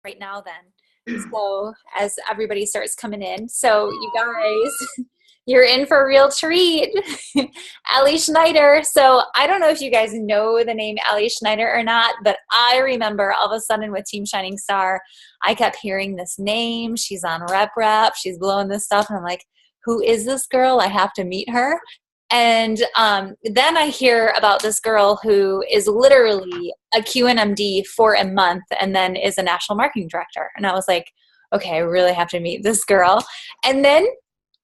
right now then. So as everybody starts coming in. So you guys, you're in for a real treat. Ali Schneider. So I don't know if you guys know the name Ali Schneider or not, but I remember all of a sudden with Team Shining Star, I kept hearing this name. She's on Rep. She's blowing this stuff. And I'm like, who is this girl? I have to meet her. And then I hear about this girl who is literally a QNMD for a month and then is a national marketing director. And I was like, okay, I really have to meet this girl. And then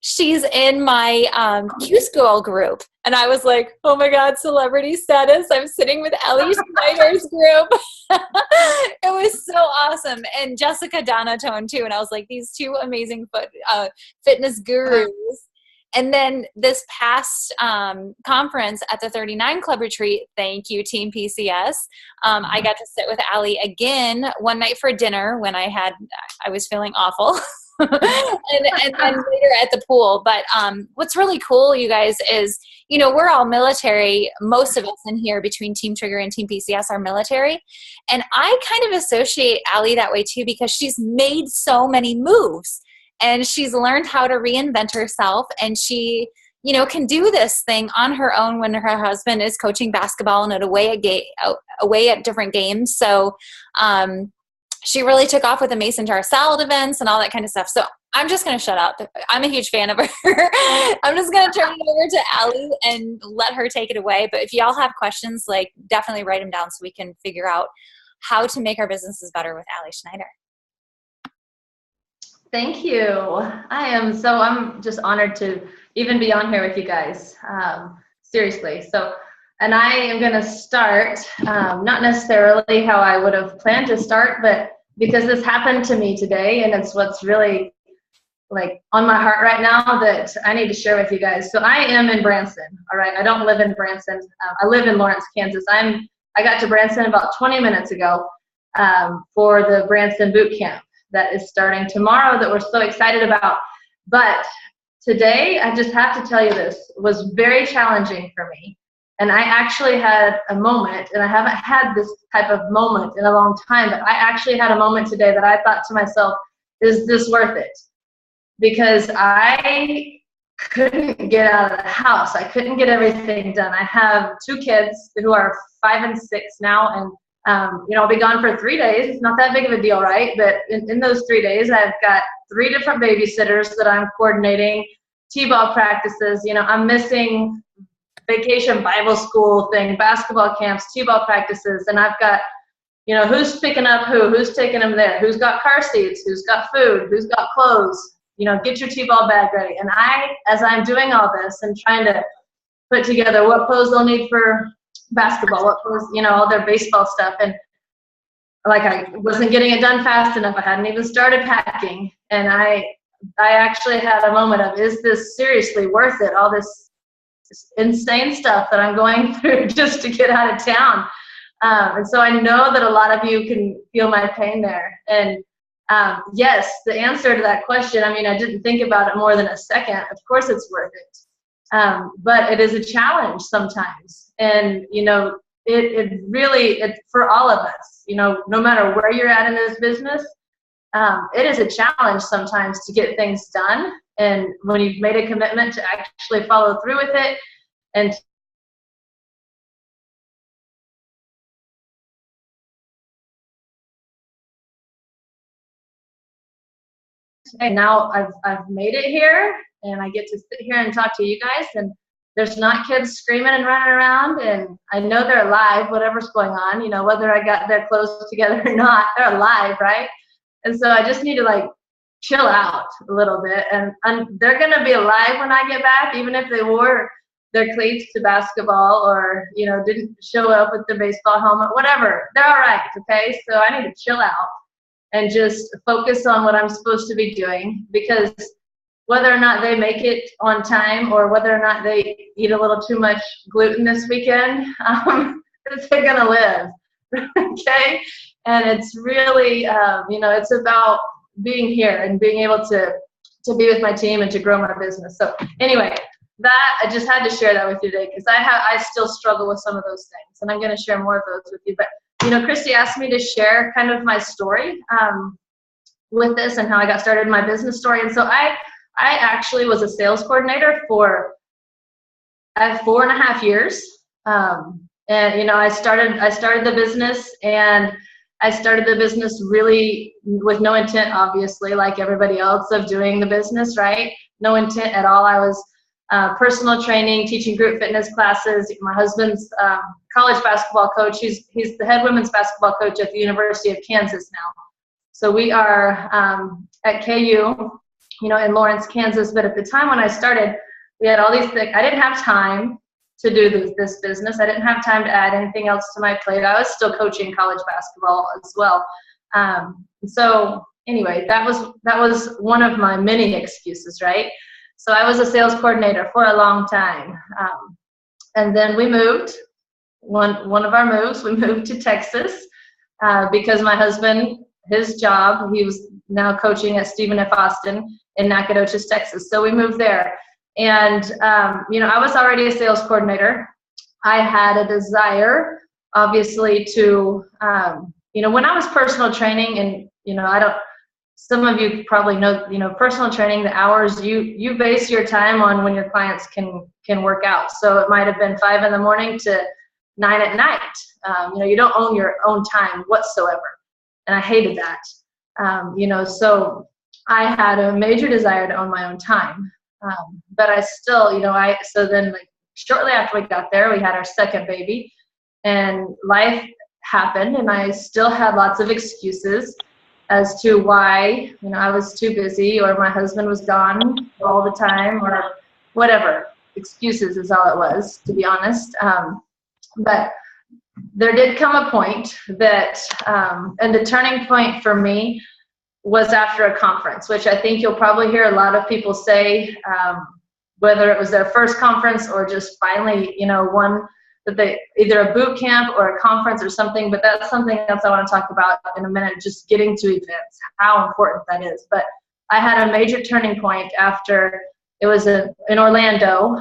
she's in my Q School group. And I was like, oh my God, celebrity status. I'm sitting with Ali Schneider's group. It was so awesome. And Jessica Donatone too. And I was like, these two amazing fitness gurus. And then this past conference at the 39 Club Retreat, thank you, Team PCS, I got to sit with Ali again one night for dinner when I was feeling awful. and then later at the pool. But what's really cool, you guys, is, we're all military. Most of us in here between Team Trigger and Team PCS are military. And I kind of associate Ali that way too, because she's made so many moves. And she's learned how to reinvent herself, and she, can do this thing on her own when her husband is coaching basketball and away at different games. So she really took off with the Mason Jar Salad events and all that kind of stuff. So I'm just going to shut up. I'm a huge fan of her. I'm just going to turn it over to Ali and let her take it away. But if y'all have questions, definitely write them down so we can figure out how to make our businesses better with Ali Schneider. Thank you. I'm just honored to even be on here with you guys. Seriously. And I am going to start, not necessarily how I would have planned to start, but because this happened to me today, and it's what's really on my heart right now that I need to share with you guys. So I am in Branson. All right. I don't live in Branson. I live in Lawrence, Kansas. I got to Branson about 20 minutes ago for the Branson boot camp that is starting tomorrow that we're so excited about. But today, I just have to tell you, this was very challenging for me. And I actually had a moment, and I haven't had this type of moment in a long time, but I actually had a moment today that I thought to myself, is this worth it? Because I couldn't get out of the house. I couldn't get everything done. I have two kids who are 5 and 6 now, and I'll be gone for 3 days. It's not that big of a deal, right? But in those 3 days, I've got 3 different babysitters that I'm coordinating, T-ball practices. I'm missing vacation Bible school thing, basketball camps, T-ball practices, and I've got, who's picking up who's taking them there, who's got car seats, who's got food, who's got clothes, get your T-ball bag ready. And as I'm doing all this and trying to put together what clothes they'll need for basketball, what clothes, all their baseball stuff, and I wasn't getting it done fast enough. I hadn't even started packing, and I actually had a moment of, is this seriously worth it? All this insane stuff that I'm going through just to get out of town. And so I know that a lot of you can feel my pain there. And yes, the answer to that question, I didn't think about it more than a second. Of course it's worth it. But it is a challenge sometimes. And, it really, for all of us, no matter where you're at in this business, it is a challenge sometimes to get things done. And when you've made a commitment to actually follow through with it, and now I've made it here, and I get to sit here and talk to you guys, and there's not kids screaming and running around, and I know they're alive, whatever's going on, whether I got their clothes together or not, they're alive, right? And so I just need to chill out a little bit, and they're going to be alive when I get back, even if they wore their cleats to basketball or, didn't show up with their baseball helmet, whatever. They're all right, okay? So I need to chill out and just focus on what I'm supposed to be doing, because whether or not they make it on time or whether or not they eat a little too much gluten this weekend, they're going to live, okay? And it's really, it's about being here and being able to be with my team and to grow my business. So anyway, that I just had to share that with you today, because I still struggle with some of those things, and I'm going to share more of those with you. But Christy asked me to share kind of my story with this and how I got started in my business story. And so I actually was a sales coordinator for 4.5 years. And I started the business, and I started the business really with no intent, obviously, like everybody else, of doing the business, right? No intent at all. I was personal training, teaching group fitness classes. My husband's college basketball coach. He's the head women's basketball coach at the University of Kansas now. So we are at KU, in Lawrence, Kansas. But at the time when I started, we had all these things. I didn't have time to do this business. I didn't have time to add anything else to my plate. I was still coaching college basketball as well. So anyway, that was one of my many excuses, right? So I was a sales coordinator for a long time. And then we moved, one of our moves, we moved to Texas because my husband, his job, he was now coaching at Stephen F. Austin in Nacogdoches, Texas. So we moved there. And, I was already a sales coordinator. I had a desire, obviously, to, when I was personal training, and, some of you probably know, personal training, the hours, you base your time on when your clients can work out. So it might have been 5 in the morning to 9 at night. You don't own your own time whatsoever. And I hated that. So I had a major desire to own my own time. But I still, so then shortly after we got there, we had our second baby, and life happened, and I still had lots of excuses as to why, I was too busy, or my husband was gone all the time, or whatever. Excuses is all it was, to be honest. But there did come a point that, and the turning point for me was after a conference, which I think you'll probably hear a lot of people say, whether it was their first conference or just finally, one that they, either a boot camp or a conference or something, but that's something else I want to talk about in a minute, just getting to events, how important that is. But I had a major turning point after, it was in Orlando,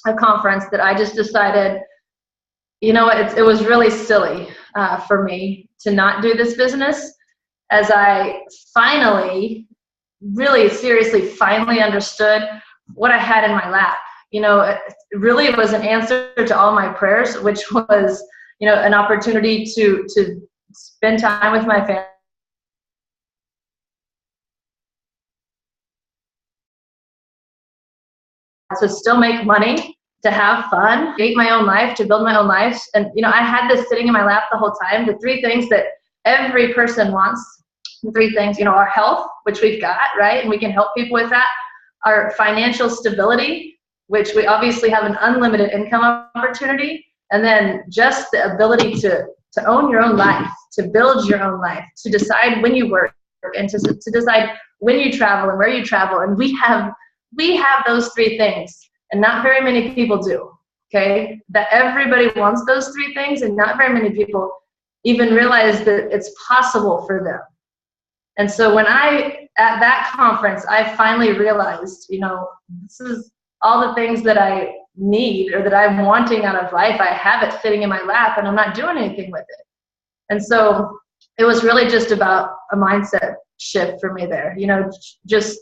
a conference that I just decided, it was really silly for me to not do this business, as I finally, really seriously, finally understood what I had in my lap. It really was an answer to all my prayers, which was, an opportunity to spend time with my family, to still make money, to have fun, create my own life, to build my own life. And, I had this sitting in my lap the whole time, the 3 things that every person wants. The 3 things, our health, which we've got, right? And we can help people with that. Our financial stability, which we obviously have an unlimited income opportunity. And then just the ability to own your own life, to build your own life, to decide when you work, and to decide when you travel and where you travel. And we have those 3 things, and not very many people do, okay? That everybody wants those 3 things, and not very many people even realize that it's possible for them. And so when at that conference, I finally realized, this is all the things that I need, or that I'm wanting out of life. I have it sitting in my lap, and I'm not doing anything with it. And so it was really just about a mindset shift for me there, just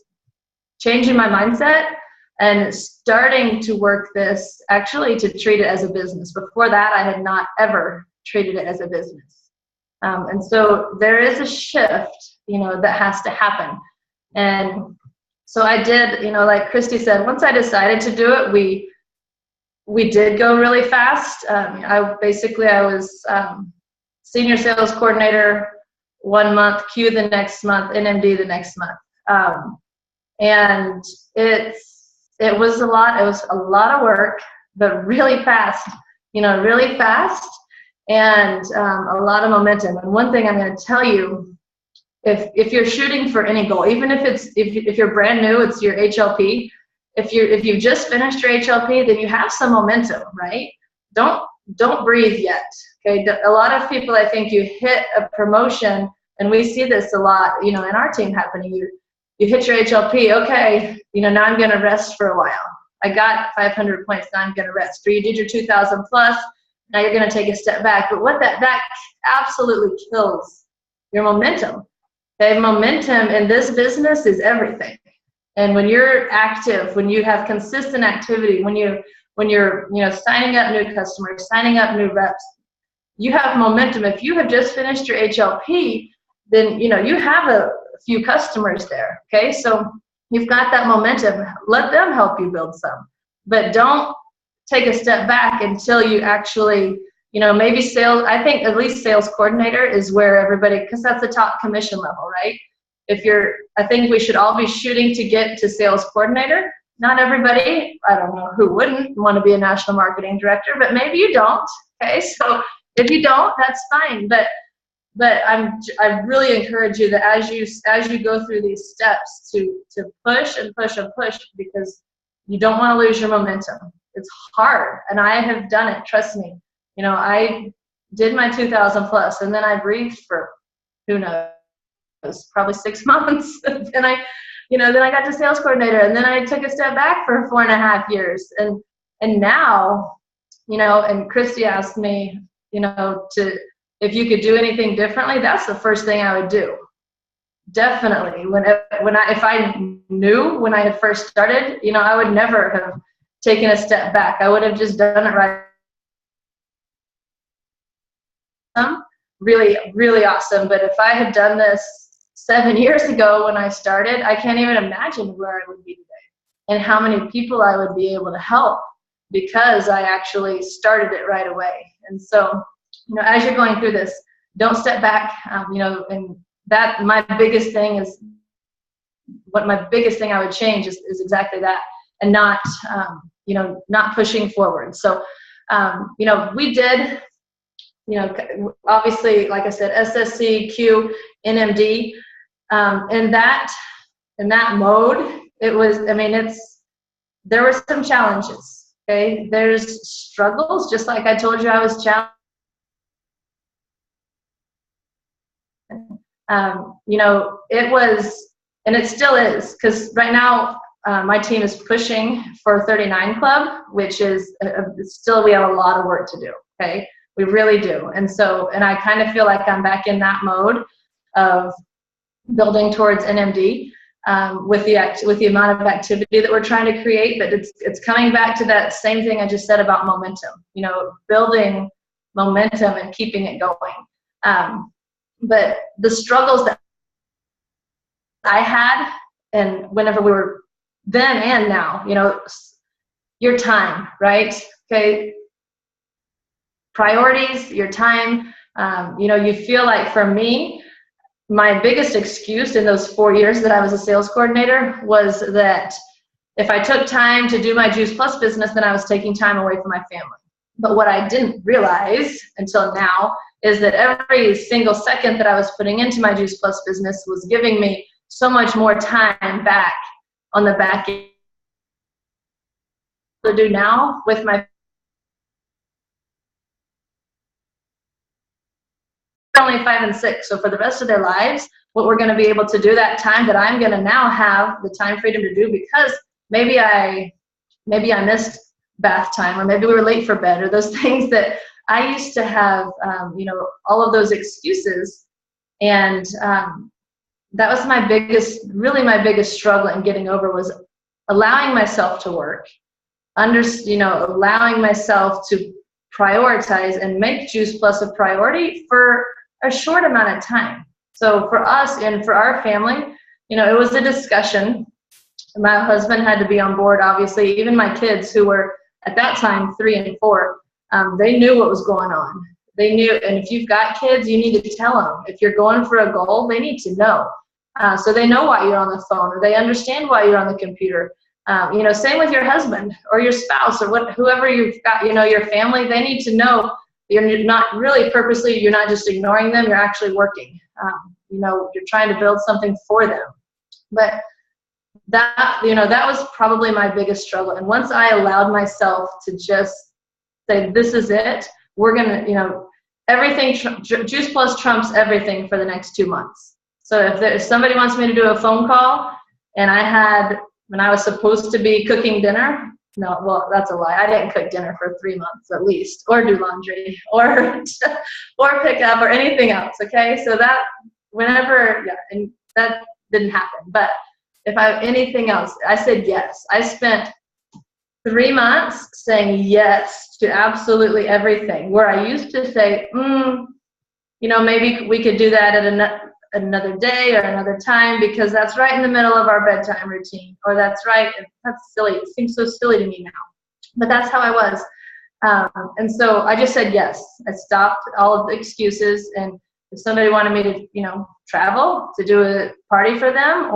changing my mindset and starting to work this, actually, to treat it as a business. Before that, I had not ever treated it as a business. And so there is a shift, that has to happen. And so I did, like Christy said, once I decided to do it, we did go really fast. I was senior sales coordinator 1 month, Q the next month, NMD the next month. And it was a lot. It was a lot of work, but really fast, really fast, and a lot of momentum. And one thing I'm going to tell you, if you're shooting for any goal, even if you're brand new, it's your HLP. If you've just finished your HLP, then you have some momentum, right? Don't breathe yet. Okay. A lot of people, I think, you hit a promotion, and we see this a lot, in our team happening. You hit your HLP. Okay. Now I'm going to rest for a while. I got 500 points. Now I'm going to rest. Or you did your 2,000 plus. Now you're going to take a step back. But what that absolutely kills your momentum. Okay, momentum in this business is everything. And when you're active, when you have consistent activity, when you're signing up new customers, signing up new reps, you have momentum. If you have just finished your HLP, then you have a few customers there. Okay, so you've got that momentum. Let them help you build some, but don't take a step back until you actually, maybe sales. I think at least sales coordinator is where everybody, because that's the top commission level, right? I think we should all be shooting to get to sales coordinator. Not everybody, I don't know who wouldn't want to be a national marketing director, but maybe you don't. Okay, so if you don't, that's fine. But I really encourage you that as you go through these steps to push and push and push, because you don't want to lose your momentum. It's hard, and I have done it. Trust me. I did my 2,000 plus, and then I breathed for who knows, probably 6 months. then I got to sales coordinator, and then I took a step back for 4.5 years, and now, and Christy asked me, if you could do anything differently, that's the first thing I would do. Definitely. If I knew when I had first started, I would never have taken a step back. I would have just done it right. Really, really awesome. But if I had done this 7 years ago when I started, I can't even imagine where I would be today and how many people I would be able to help because I actually started it right away. And so, as you're going through this, don't step back, and that my biggest thing I would change is exactly that, and not, not pushing forward. So, we did, obviously, like I said, SSC, Q, NMD, in that mode, it was, there were some challenges, okay? There's struggles, just like I told you I was challenged. It was, and it still is, because right now my team is pushing for 39 club, which is still, we have a lot of work to do. Okay, we really do. And so, and I kind of feel like I'm back in that mode of building towards NMD with the amount of activity that we're trying to create. But it's coming back to that same thing I just said about momentum. Building momentum and keeping it going. But the struggles that I had, and whenever we were then and now, your time, right? Okay. Priorities, your time. You feel like, for me, my biggest excuse in those 4 years that I was a sales coordinator was that if I took time to do my Juice Plus business, then I was taking time away from my family. But what I didn't realize until now is that every single second that I was putting into my Juice Plus business was giving me so much more time back on the back end to do now with my only 5 and 6. So for the rest of their lives, what we're going to be able to do, that time that I'm going to now have the time freedom to do, because maybe I missed bath time, or maybe we were late for bed, or those things that I used to have, all of those excuses. And that was my biggest struggle in getting over, was allowing myself to work, allowing myself to prioritize and make Juice Plus a priority for a short amount of time. So for us and for our family, it was a discussion. My husband had to be on board, obviously. Even my kids, who were at that time 3 and 4, they knew what was going on. They knew, and if you've got kids, you need to tell them. If you're going for a goal, they need to know. So they know why you're on the phone, or they understand why you're on the computer. Same with your husband or your spouse, or whoever you've got, your family. They need to know you're not really purposely, you're not just ignoring them, you're actually working. You're trying to build something for them. But that was probably my biggest struggle. And once I allowed myself to just say, this is it, we're going to, everything, Juice Plus trumps everything for the next 2 months. So if somebody wants me to do a phone call, and when I was supposed to be cooking dinner, No, well, that's a lie. I didn't cook dinner for 3 months at least, or do laundry, or or pick up, or anything else. Okay, so that whenever, yeah, and that didn't happen. But if I anything else, I said yes. I spent 3 months saying yes to absolutely everything. Where I used to say, maybe we could do that at another day or another time because that's right in the middle of our bedtime routine, or that's silly. It seems so silly to me now, but that's how I was. And so I just said yes. I stopped all of the excuses, and if somebody wanted me to, travel to do a party for them,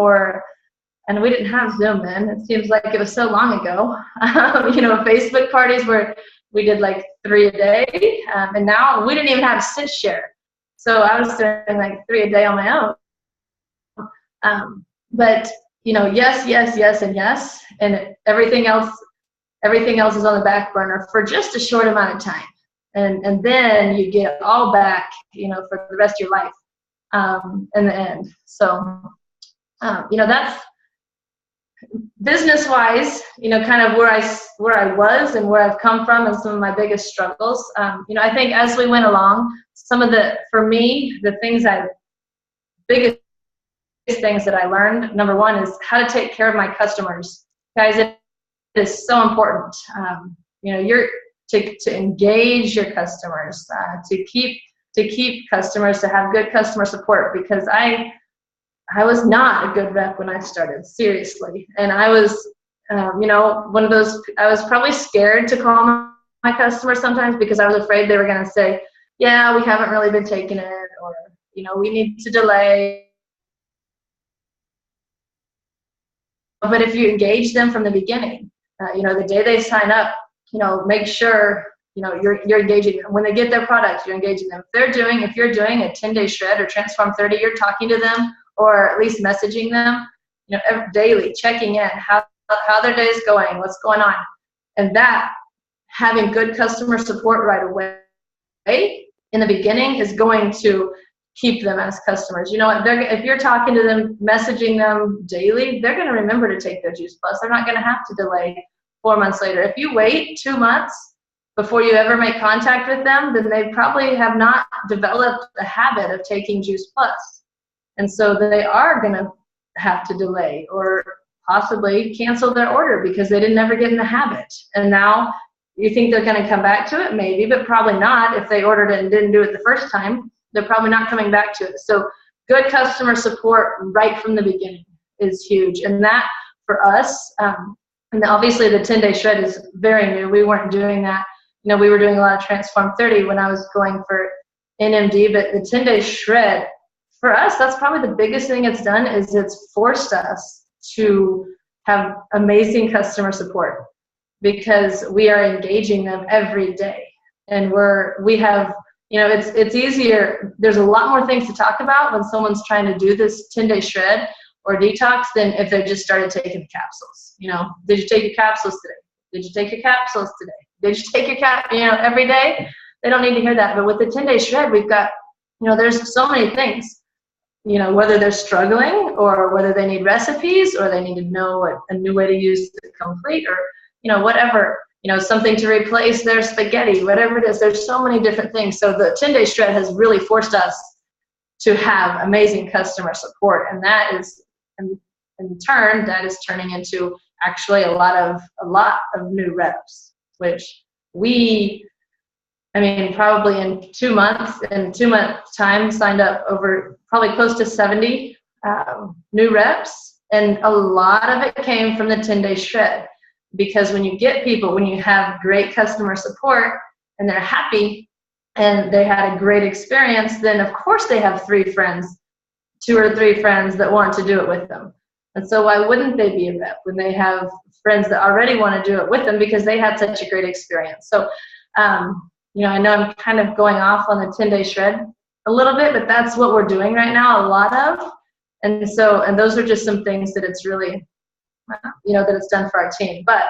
and we didn't have Zoom then. It seems like it was so long ago. Facebook parties where we did like 3 a day, and now we didn't even have sit share. So I was doing like 3 a day on my own. But yes, yes, yes, and yes, and everything else is on the back burner for just a short amount of time, and then you get it all back, for the rest of your life, in the end. So, that's business-wise, kind of where I was and where I've come from, and some of my biggest struggles. I think as we went along, for me, biggest things that I learned, number one, is how to take care of my customers. Guys, it is so important. You're to engage your customers, to keep customers, to have good customer support, because I was not a good rep when I started, seriously. And I was, one of those, I was probably scared to call my customers sometimes because I was afraid they were going to say, yeah, we haven't really been taking it, or, we need to delay. But if you engage them from the beginning, the day they sign up, make sure, you're engaging them. When they get their product, you're engaging them. If you're doing a 10-day shred or Transform 30, you're talking to them, or at least messaging them, daily, checking in, how their day is going, what's going on. And that, having good customer support right away in the beginning, is going to keep them as customers. If you're talking to them, messaging them daily, they're going to remember to take their Juice Plus. They're not going to have to delay 4 months later. If you wait 2 months before you ever make contact with them, then they probably have not developed a habit of taking Juice Plus. And so they are going to have to delay or possibly cancel their order because they didn't ever get in the habit. And now you think they're going to come back to it? Maybe, but probably not. If they ordered it and didn't do it the first time, they're probably not coming back to it. So good customer support right from the beginning is huge. And that, for us, and obviously the 10-day shred is very new. We weren't doing that. We were doing a lot of Transform 30 when I was going for NMD, but the 10-day shred, for us, that's probably the biggest thing it's done, is it's forced us to have amazing customer support, because we are engaging them every day. And we have, it's easier. There's a lot more things to talk about when someone's trying to do this 10-day shred or detox than if they just started taking the capsules. Did you take your capsules today? Did you take your capsules today? Did you take your every day? They don't need to hear that. But with the 10-day shred, we've got, there's so many things, whether they're struggling or whether they need recipes or they need to know a new way to use the complete, or, whatever, something to replace their spaghetti, whatever it is. There's so many different things. So the 10-day shred has really forced us to have amazing customer support. And that is, in turn, that is turning into actually a lot of new reps, which probably in 2 months, time, signed up over probably close to 70 new reps. And a lot of it came from the 10-day shred. Because when you have great customer support and they're happy and they had a great experience, then of course they have 2 or 3 friends that want to do it with them. And so why wouldn't they be a rep when they have friends that already want to do it with them because they had such a great experience? So, I know I'm kind of going off on the 10-day shred a little bit, but that's what we're doing right now, a lot of. And those are just some things that it's really, that it's done for our team. But,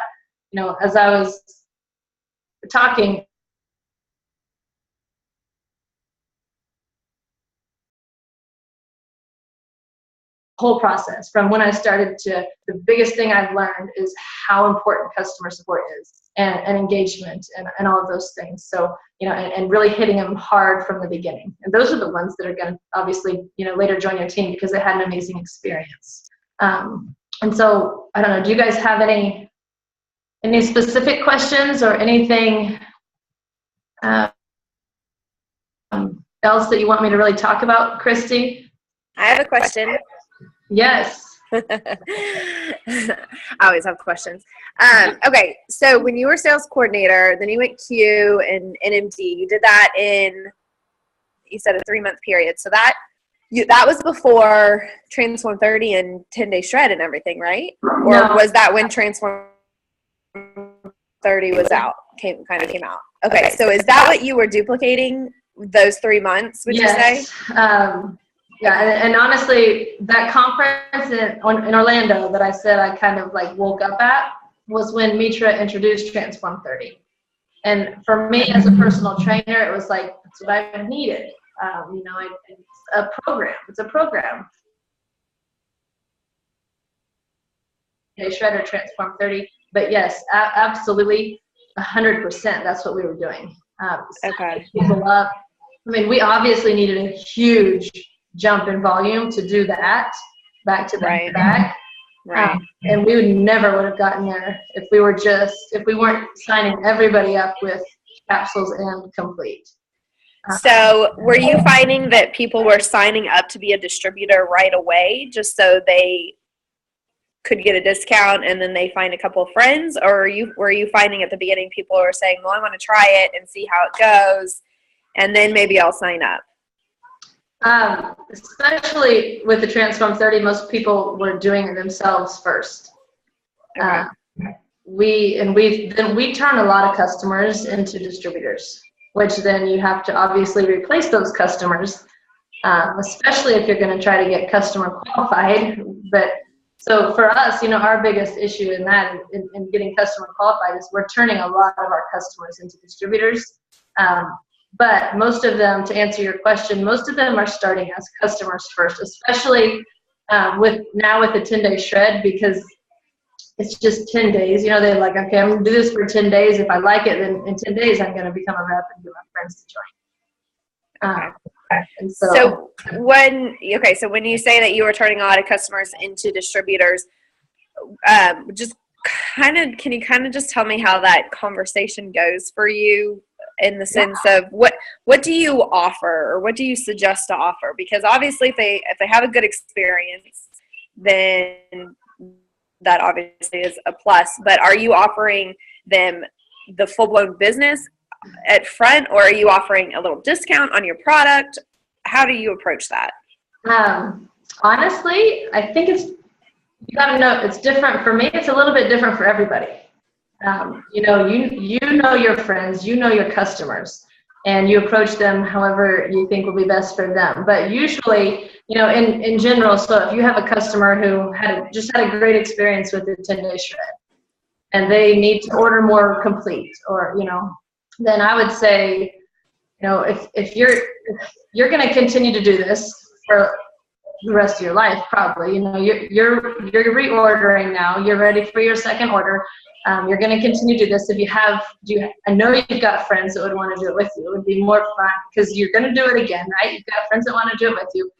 as I was talking, whole process from when I started to the biggest thing I've learned is how important customer support is and engagement and all of those things. So, and really hitting them hard from the beginning. And those are the ones that are going to obviously, later join your team because they had an amazing experience. And so, I don't know, do you guys have any specific questions or anything else that you want me to really talk about, Christy? I have a question. Yes. I always have questions. Okay, so when you were sales coordinator, then you went Q and NMD. You did that in, you said, a 3-month period. So that was before Transform 30 and 10-day shred and everything, right? Or was that when Transform 30 was out? Came out. Okay, so is that what you were duplicating those 3 months? Would you say? Yeah, and honestly, that conference in Orlando that I said I kind of like woke up at was when Mitra introduced Transform 30. And for me as a personal trainer, it was like, that's what I needed. It's a program. It's a program. Shredder Transform 30. But yes, absolutely, 100%. That's what we were doing. Okay. People up. I mean, we obviously needed a huge jump in volume to do that, back to back. Right. And we would have gotten there if we weren't signing everybody up with capsules and complete. So were you finding that people were signing up to be a distributor right away just so they could get a discount and then they find a couple of friends? Or were you finding at the beginning people were saying, well, I want to try it and see how it goes, and then maybe I'll sign up? Especially with the Transform 30, most people were doing it themselves first. Okay. We turn a lot of customers into distributors, which then you have to obviously replace those customers, especially if you're going to try to get customer qualified. But so for us, our biggest issue in that, in getting customer qualified, is we're turning a lot of our customers into distributors. But most of them, to answer your question, most of them are starting as customers first, especially with the 10-day shred, because it's just 10 days. They're like, okay, I'm going to do this for 10 days. If I like it, then in 10 days, I'm going to become a rep and get my friends to join. And so when you say that you were turning a lot of customers into distributors, can you kind of just tell me how that conversation goes for you? In the sense of what do you offer, or what do you suggest to offer? Because obviously if they have a good experience, then that obviously is a plus. But are you offering them the full-blown business at front, or are you offering a little discount on your product? How do you approach that? Honestly, I think you gotta know it's different. For me, it's a little bit different for everybody. You know your friends, your customers, and you approach them however you think will be best for them. But usually, in general, so if you have a customer who just had a great experience with the 10-day shred and they need to order more complete, or, then I would say, if you're going to continue to do this for the rest of your life, probably, you're reordering now, you're ready for your second order. You're going to continue to do this. I know you've got friends that would want to do it with you. It would be more fun because you're going to do it again, right? You've got friends that want to do it with you.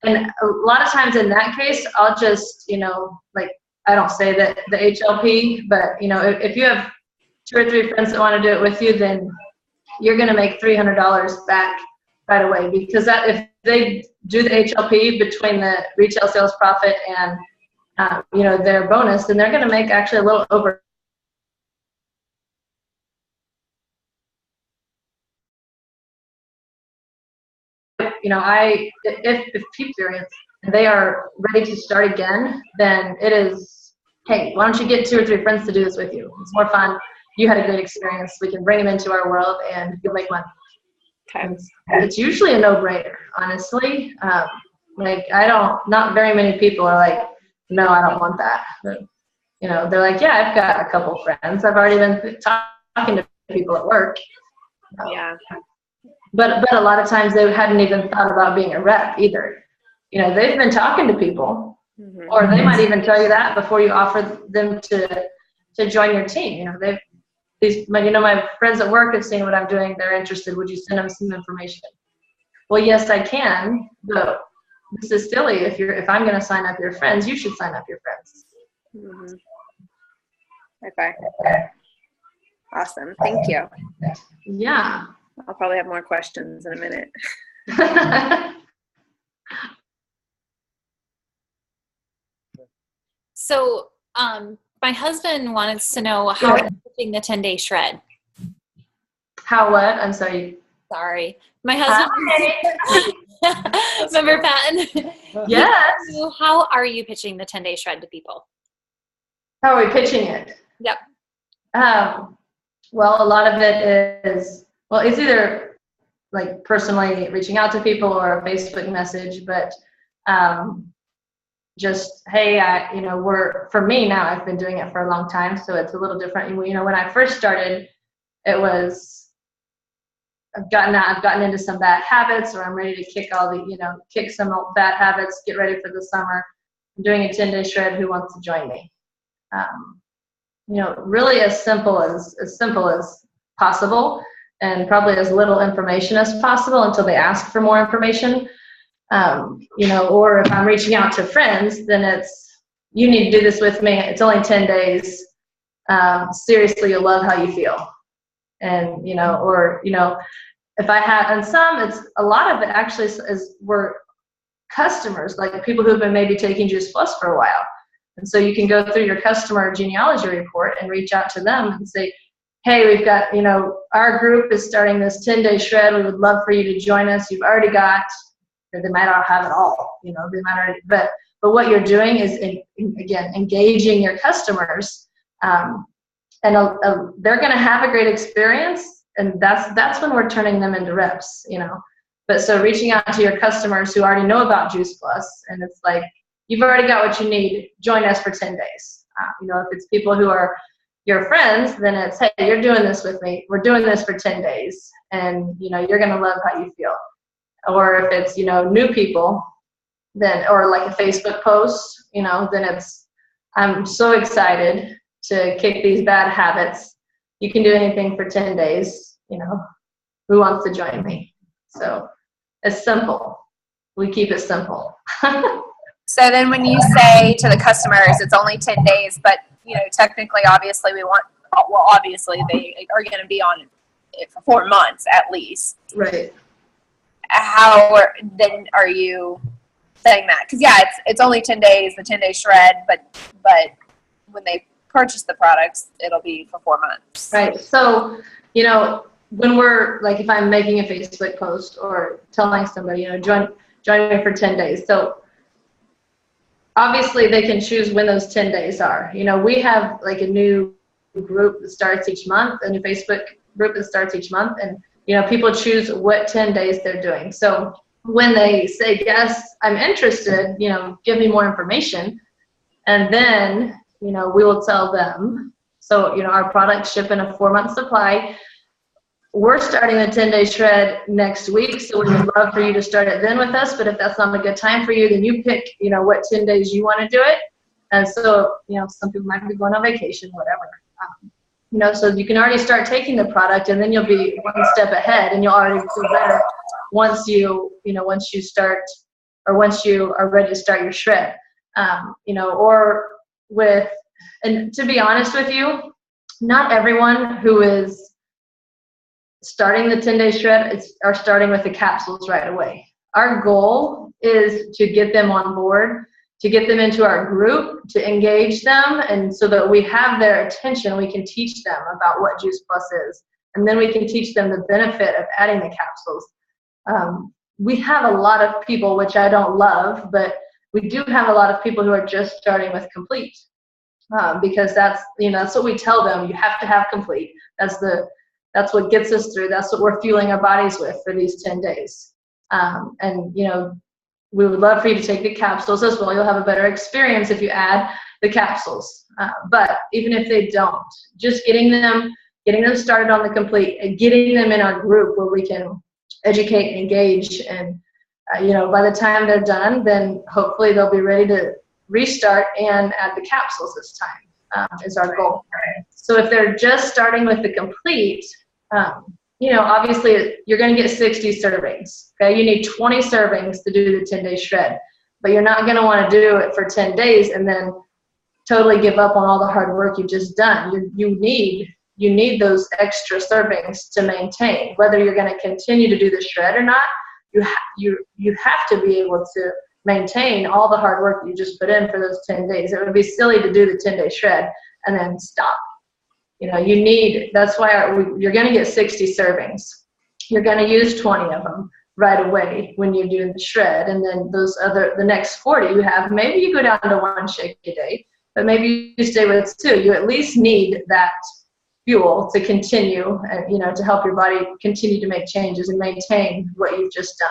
And a lot of times in that case, I'll just, I don't say that the HLP, but, if you have 2 or 3 friends that want to do it with you, then you're going to make $300 back right away, because if they do the HLP between the retail sales profit and, their bonus, then they're going to make actually a little over. If people experience and they are ready to start again, then it is, hey, why don't you get 2 or 3 friends to do this with you? It's more fun. You had a great experience. We can bring them into our world and you'll make money. Okay. It's usually a no-brainer, honestly. Not very many people are like, no, I don't want that. But, they're like, yeah, I've got a couple friends. I've already been talking to people at work. Yeah. But a lot of times they hadn't even thought about being a rep either. they've been talking to people, Mhm. or they might even tell you that before you offer them to join your team. My friends at work have seen what I'm doing. They're interested. Would you send them some information? Well, yes, I can, but this is silly. If I'm going to sign up your friends, you should sign up your friends. Mhm. Okay. Awesome. Thank you. Yeah. I'll probably have more questions in a minute. So, my husband wants to know how are you pitching the 10-day shred? How what? I'm sorry. Sorry. My husband. Remember Patton? Yes. How are you pitching the 10-day shred to people? How are we pitching it? Yep. Well, a lot of it is, it's either like personally reaching out to people or a Facebook message, but just, hey, for me now, I've been doing it for a long time, so it's a little different. When I first started, it was, I've gotten into some bad habits, or I'm ready to kick some bad habits, get ready for the summer. I'm doing a 10-day shred. Who wants to join me? Really as simple as possible, and probably as little information as possible until they ask for more information. Or if I'm reaching out to friends, then it's, you need to do this with me. It's only 10 days. Seriously, you'll love how you feel. And, if I have, and it's a lot of it actually we're customers, like people who've been maybe taking Juice Plus for a while. And so you can go through your customer genealogy report and reach out to them and say, hey, we've got, our group is starting this 10-day shred. We would love for you to join us. You've already got, or they might not have it all, they might already, but what you're doing is, again, engaging your customers, and they're going to have a great experience, and that's when we're turning them into reps, But so reaching out to your customers who already know about Juice Plus, and it's like, you've already got what you need, join us for 10 days. If it's people who are your friends, then it's, hey, you're doing this with me. We're doing this for 10 days, and, you're going to love how you feel. Or if it's, new people, then, or like a Facebook post, then it's, I'm so excited to kick these bad habits. You can do anything for 10 days, who wants to join me? So it's simple. We keep it simple. So then when you say to the customers, it's only 10 days, but, technically, obviously they are going to be on it for 4 months at least. Right. How then are you saying that? Because, yeah, it's only 10 days, the 10-day shred, but when they purchase the products, it'll be for 4 months. Right. So, when we're, like, if I'm making a Facebook post or telling somebody, join me for 10 days. So, obviously, they can choose when those 10 days are. We have like a new group that starts each month, a new Facebook group that starts each month, and people choose what 10 days they're doing. So when they say, yes, I'm interested, give me more information, and then we will tell them. So our products ship in a 4-month supply. We're starting the 10-day shred next week, so we would love for you to start it then with us. But if that's not a good time for you, then you pick, what 10 days you want to do it. And so, some people might be going on vacation, whatever. So you can already start taking the product, and then you'll be one step ahead, and you'll already feel better once you start, or once you are ready to start your shred. And to be honest with you, not everyone who is starting the 10-day shred are starting with the capsules right away. Our goal is to get them on board, to get them into our group, to engage them, and so that we have their attention, we can teach them about what Juice Plus is, and then we can teach them the benefit of adding the capsules. We have a lot of people, which I don't love, but we do have a lot of people who are just starting with Complete, because that's what we tell them. You have to have Complete. That's what gets us through. That's what we're fueling our bodies with for these 10 days. And we would love for you to take the capsules as well. You'll have a better experience if you add the capsules. But even if they don't, just getting them started on the Complete and getting them in our group where we can educate and engage and by the time they're done, then hopefully they'll be ready to restart and add the capsules this time, is our goal. So if they're just starting with the complete, obviously you're going to get 60 servings. Okay, you need 20 servings to do the 10-day shred, but you're not going to want to do it for 10 days and then totally give up on all the hard work you've just done. You need those extra servings to maintain. Whether you're going to continue to do the shred or not, you have to be able to maintain all the hard work you just put in for those 10 days. It would be silly to do the 10-day shred and then stop. That's why you're going to get 60 servings. You're going to use 20 of them right away when you're doing the shred. And then the next 40 you have, maybe you go down to 1 shake a day, but maybe you stay with 2. You at least need that fuel to continue and, to help your body continue to make changes and maintain what you've just done.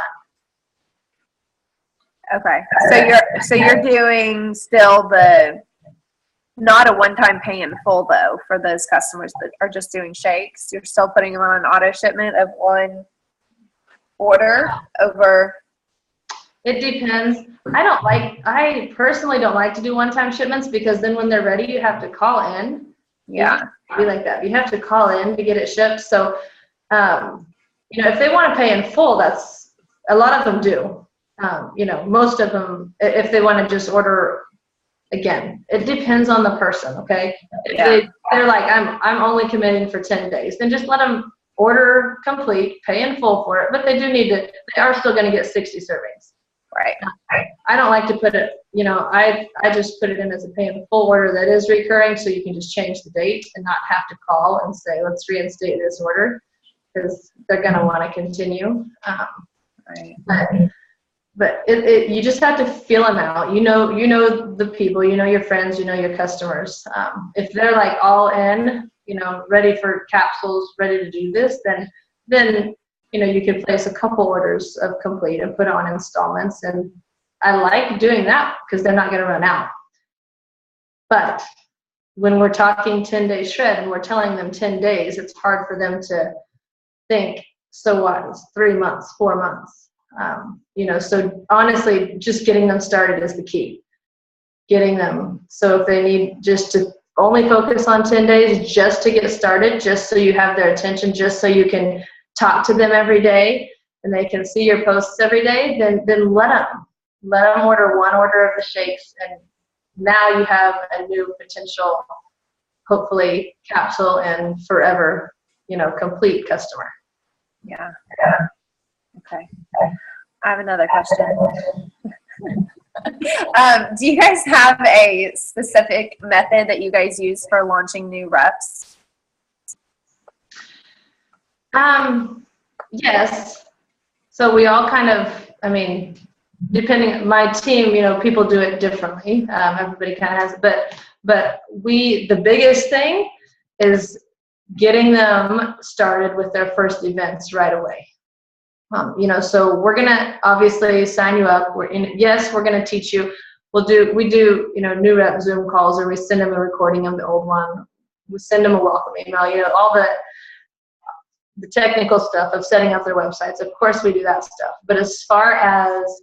Okay. So you're doing still not a one-time pay in full though for those customers that are just doing shakes. You're still putting them on an auto shipment of 1 order over. It depends. I personally don't like to do one-time shipments because then when they're ready, you have to call in. Yeah. Be like that. You have to call in to get it shipped. So, if they want to pay in full, that's a lot of them do. Most of them, if they want to just order. Again, it depends on the person, okay? If they're like, I'm only committing for 10 days, then just let them order complete, pay in full for it, but they are still going to get 60 servings. Right. I don't like to put it, I just put it in as a pay in full order that is recurring, so you can just change the date and not have to call and say, let's reinstate this order, because they're going to want to continue. Right. But you just have to feel them out. You know the people, your friends, your customers. If they're like all in, ready for capsules, ready to do this, then you can place a couple orders of complete and put on installments. And I like doing that because they're not going to run out. But when we're talking 10-day shred and we're telling them 10 days, it's hard for them to think, so what, it's 3 months, 4 months. So honestly, just getting them started is the key. Getting them. So if they need just to only focus on 10 days, just to get started, just so you have their attention, just so you can talk to them every day and they can see your posts every day, then let them order 1 order of the shakes. And now you have a new potential, hopefully capsule and forever, complete customer. Yeah. Okay. I have another question. Do you guys have a specific method that you guys use for launching new reps? Yes. So we all kind of, depending, my team, people do it differently. Everybody kind of has, but the biggest thing is getting them started with their first events right away. So we're going to obviously sign you up. We're going to teach you. We do, new rep Zoom calls, or we send them a recording of the old one. We send them a welcome email, all the technical stuff of setting up their websites. Of course we do that stuff. But as far as,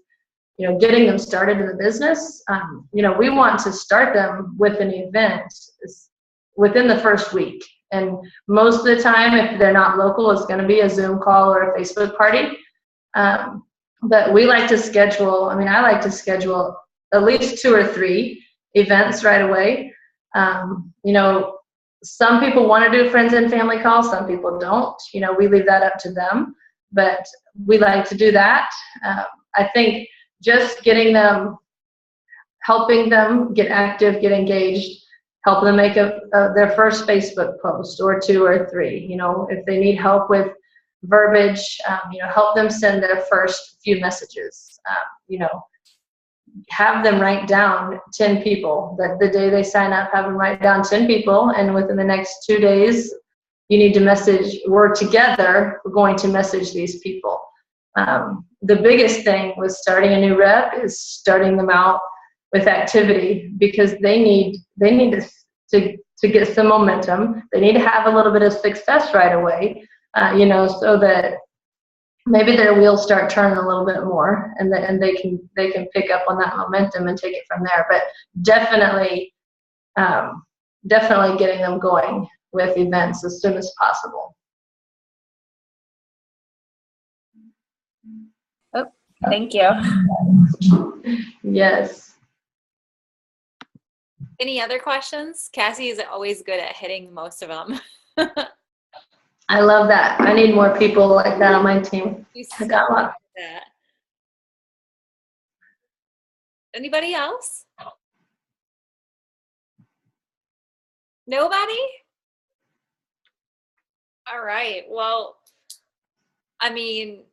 getting them started in the business, we want to start them with an event within the first week. And most of the time, if they're not local, it's going to be a Zoom call or a Facebook party. But we like to schedule, I like to schedule at least 2 or 3 events right away. Some people want to do friends and family calls. Some people don't. We leave that up to them. But we like to do that. I think just getting them, helping them get active, get engaged, help them make their first Facebook post or 2 or 3. If they need help with verbiage, help them send their first few messages. Have them write down 10 people. The day they sign up, have them write down 10 people, and within the next 2 days, you need to message. We're going to message these people. The biggest thing with starting a new rep is starting them out with activity, because they need to get some momentum. They need to have a little bit of success right away, so that maybe their wheels start turning a little bit more, and they can pick up on that momentum and take it from there. But definitely, definitely getting them going with events as soon as possible. Oh, thank you. Yes. Any other questions? Cassie is always good at hitting most of them. I love that. I need more people like that on my team. I got a lot. That. Anybody else? Nobody? All right. Well, I mean,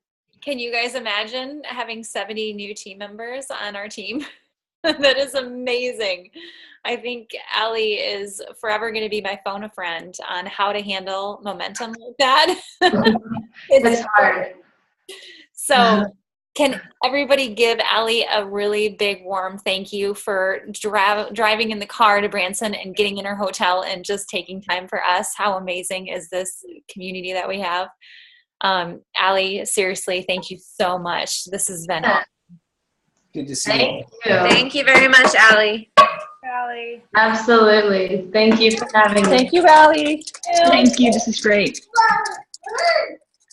can you guys imagine having 70 new team members on our team? That is amazing. I think Allie is forever going to be my phone a friend on how to handle momentum like that. It's hard. So can everybody give Allie a really big warm thank you for driving in the car to Branson and getting in her hotel and just taking time for us? How amazing is this community that we have? Allie, seriously, thank you so much. This has been awesome. Good to see Thank you. Thank you very much, Allie. Allie. Absolutely. Thank you for having me. Thank you, Allie. Thank you. This is great.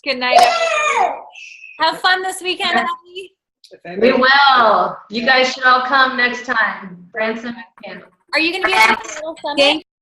Good night, everybody. Have fun this weekend, Allie. you. We will. You guys should all come next time. Branson and Canada. Are you going to be at the Little Summit?